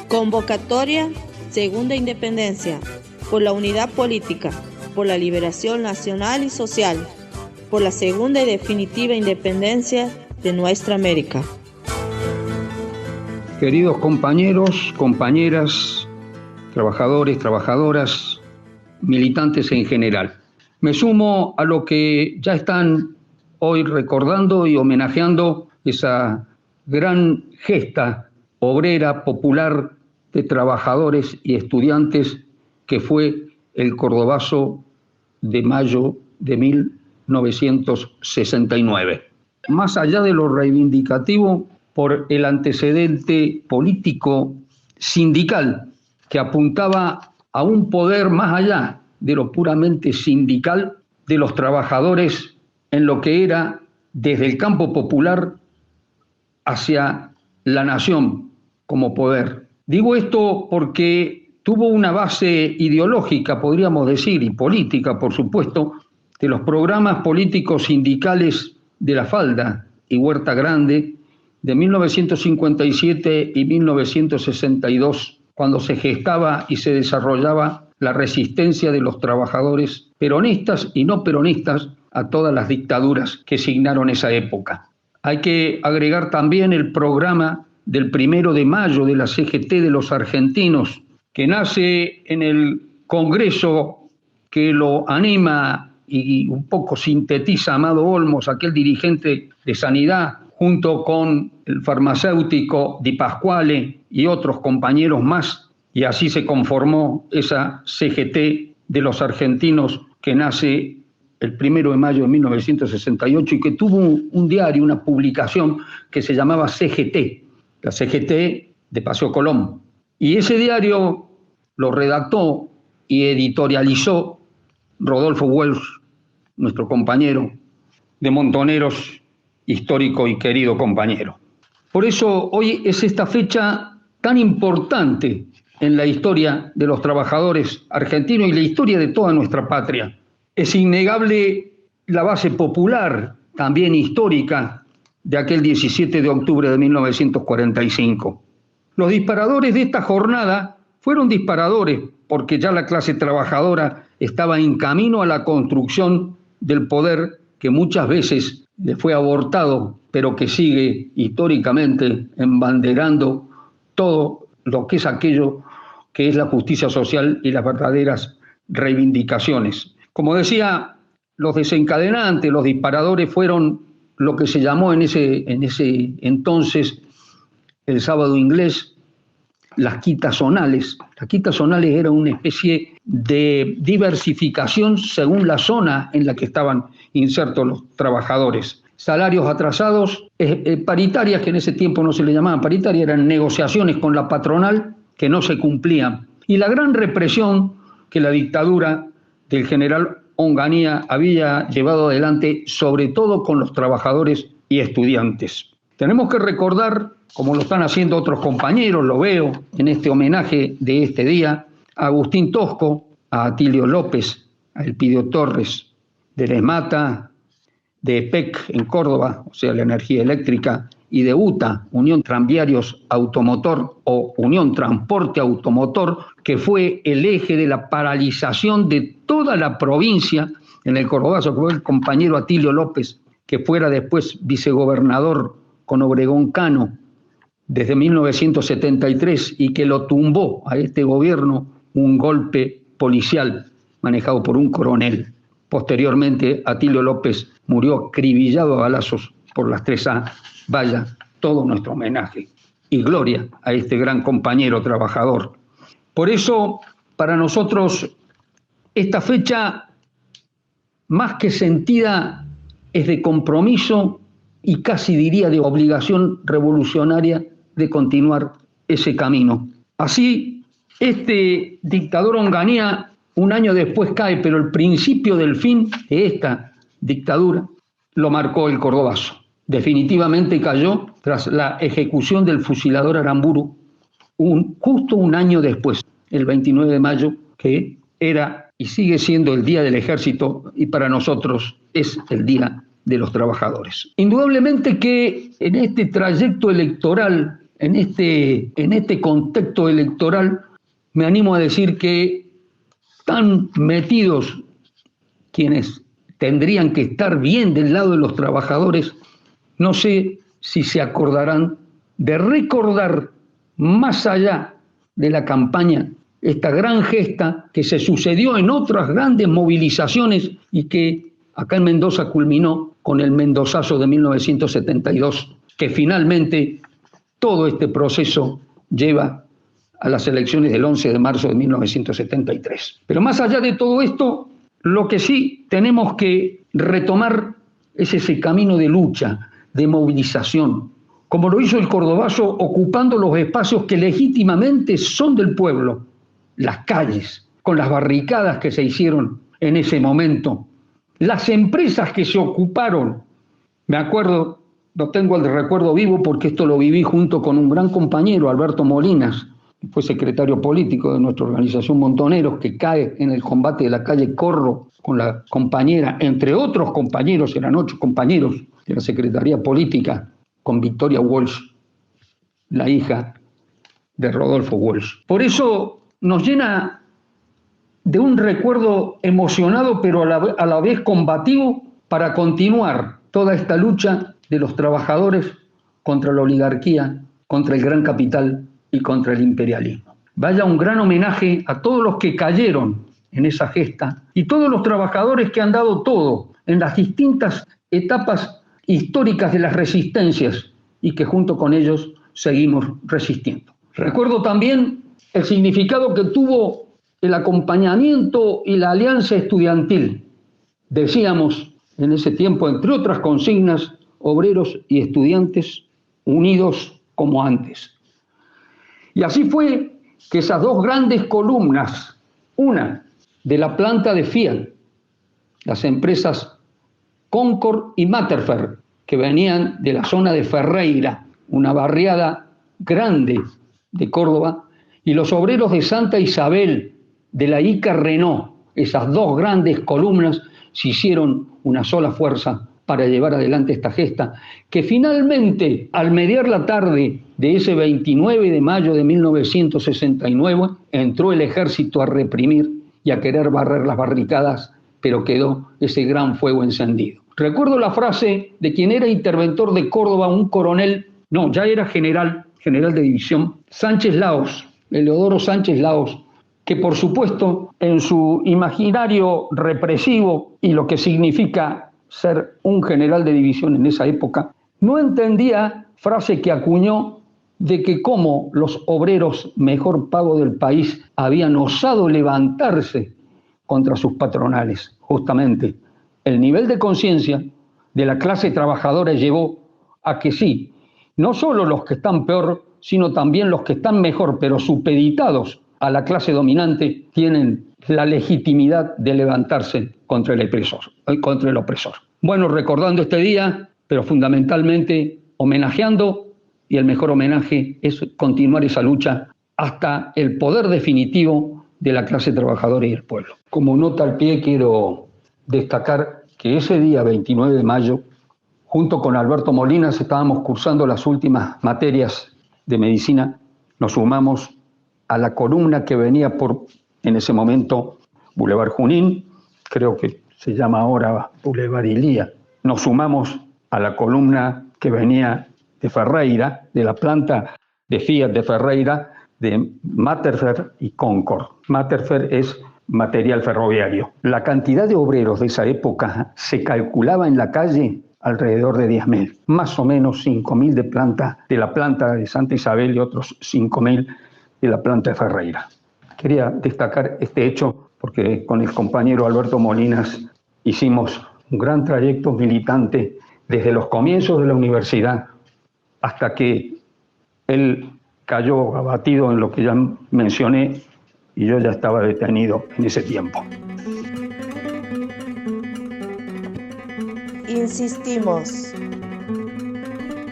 Convocatoria Segunda Independencia, por la unidad política, por la liberación nacional y social, por la segunda y definitiva independencia de nuestra América. Queridos compañeros, compañeras, trabajadores, trabajadoras, militantes en general, me sumo a lo que ya están hoy recordando y homenajeando esa gran gesta obrera, popular, de trabajadores y estudiantes que fue el Cordobazo de mayo de 1969. Más allá de lo reivindicativo, por el antecedente político sindical que apuntaba a un poder más allá de lo puramente sindical de los trabajadores en lo que era desde el campo popular hacia la nación como poder. Digo esto porque tuvo una base ideológica, podríamos decir, y política, por supuesto, de los programas políticos sindicales de La Falda y Huerta Grande de 1957 y 1962, cuando se gestaba y se desarrollaba la resistencia de los trabajadores peronistas y no peronistas a todas las dictaduras que signaron esa época. Hay que agregar también el programa del 1 de mayo de la CGT de los argentinos, que nace en el Congreso que lo anima y un poco sintetiza Amado Olmos, aquel dirigente de Sanidad, junto con el farmacéutico Di Pasquale y otros compañeros más, y así se conformó esa CGT de los argentinos que nace el 1 de mayo de 1968 y que tuvo un diario, una publicación que se llamaba CGT, la CGT de Paseo Colón. Y ese diario lo redactó y editorializó Rodolfo Welsh, nuestro compañero de Montoneros, histórico y querido compañero. Por eso hoy es esta fecha tan importante en la historia de los trabajadores argentinos y la historia de toda nuestra patria. Es innegable la base popular, también histórica, de aquel 17 de octubre de 1945. Los disparadores de esta jornada fueron disparadores porque ya la clase trabajadora estaba en camino a la construcción del poder que muchas veces le fue abortado, pero que sigue históricamente embanderando todo lo que es aquello que es la justicia social y las verdaderas reivindicaciones. Como decía, los desencadenantes, los disparadores fueron lo que se llamó en ese entonces, el sábado inglés, las quitas zonales. Las quitas zonales eran una especie de diversificación según la zona en la que estaban insertos los trabajadores. Salarios atrasados, paritarias, que en ese tiempo no se le llamaban paritarias, eran negociaciones con la patronal que no se cumplían. Y la gran represión que la dictadura del general Onganía había llevado adelante, sobre todo con los trabajadores y estudiantes. Tenemos que recordar, como lo están haciendo otros compañeros, lo veo en este homenaje de este día, a Agustín Tosco, a Atilio López, a Elpidio Torres, de Lesmata, de EPEC en Córdoba, o sea, la energía eléctrica, y de UTA, Unión Tranviarios Automotor o Unión Transporte Automotor, que fue el eje de la paralización de toda la provincia en el Cordobazo, que fue el compañero Atilio López, que fuera después vicegobernador con Obregón Cano desde 1973 y que lo tumbó a este gobierno un golpe policial manejado por un coronel. Posteriormente, Atilio López murió acribillado a balazos por las 3A. Vaya, todo nuestro homenaje y gloria a este gran compañero trabajador. Por eso, para nosotros, esta fecha, más que sentida, es de compromiso y casi diría de obligación revolucionaria de continuar ese camino. Así, este dictador Onganía, un año después cae, pero el principio del fin de esta dictadura lo marcó el Cordobazo. Definitivamente cayó tras la ejecución del fusilador Aramburu, justo un año después, el 29 de mayo, que era y sigue siendo el Día del Ejército y para nosotros es el Día de los trabajadores. Indudablemente que en este trayecto electoral, en este contexto electoral, me animo a decir que están metidos quienes tendrían que estar bien del lado de los trabajadores. No sé si se acordarán de recordar más allá de la campaña esta gran gesta que se sucedió en otras grandes movilizaciones y que acá en Mendoza culminó con el Mendozazo de 1972, que finalmente todo este proceso lleva a las elecciones del 11 de marzo de 1973. Pero más allá de todo esto, lo que sí tenemos que retomar es ese camino de lucha, de movilización, como lo hizo el cordobazo ocupando los espacios que legítimamente son del pueblo, las calles, con las barricadas que se hicieron en ese momento, las empresas que se ocuparon. Me acuerdo, lo tengo el recuerdo vivo porque esto lo viví junto con un gran compañero, Alberto Molinas, que fue secretario político de nuestra organización Montoneros, que cae en el combate de la calle Corro con la compañera, entre otros compañeros, eran 8 compañeros de la Secretaría Política, con Victoria Walsh, la hija de Rodolfo Walsh. Por eso nos llena de un recuerdo emocionado, pero a la vez combativo, para continuar toda esta lucha de los trabajadores contra la oligarquía, contra el gran capital y contra el imperialismo. Vaya un gran homenaje a todos los que cayeron en esa gesta y todos los trabajadores que han dado todo en las distintas etapas históricas de las resistencias y que junto con ellos seguimos resistiendo. Recuerdo también el significado que tuvo el acompañamiento y la alianza estudiantil. Decíamos en ese tiempo, entre otras consignas, obreros y estudiantes unidos como antes. Y así fue que esas 2 grandes columnas, una de la planta de Fiat, las empresas Concord y Materfer, que venían de la zona de Ferreira, una barriada grande de Córdoba, y los obreros de Santa Isabel, de la ICA Renault, esas 2 grandes columnas se hicieron una sola fuerza para llevar adelante esta gesta, que finalmente, al mediar la tarde de ese 29 de mayo de 1969, entró el ejército a reprimir y a querer barrer las barricadas, pero quedó ese gran fuego encendido. Recuerdo la frase de quien era interventor de Córdoba, un coronel, no, ya era general de división, Sánchez Laos, Eleodoro Sánchez Laos, que por supuesto en su imaginario represivo y lo que significa ser un general de división en esa época, no entendía, frase que acuñó, de que cómo los obreros mejor pagos del país habían osado levantarse contra sus patronales. Justamente, el nivel de conciencia de la clase trabajadora llevó a que sí, no solo los que están peor, sino también los que están mejor, pero supeditados a la clase dominante, tienen la legitimidad de levantarse contra el opresor. Bueno, recordando este día, pero fundamentalmente homenajeando, y el mejor homenaje es continuar esa lucha hasta el poder definitivo de la clase trabajadora y del pueblo. Como nota al pie, quiero destacar que ese día, 29 de mayo, junto con Alberto Molinas, estábamos cursando las últimas materias de medicina. Nos sumamos a la columna que venía por, en ese momento, Boulevard Junín, creo que se llama ahora Boulevard Ilía. Nos sumamos a la columna que venía de Ferreira, de la planta de Fiat de Ferreira, de Materfer y Concord. Materfer es material ferroviario. La cantidad de obreros de esa época se calculaba en la calle alrededor de 10.000, más o menos 5.000 de la planta de Santa Isabel y otros 5.000 de la planta de Ferreira. Quería destacar este hecho porque con el compañero Alberto Molinas hicimos un gran trayecto militante desde los comienzos de la universidad hasta que él cayó abatido en lo que ya mencioné y yo ya estaba detenido en ese tiempo. Insistimos,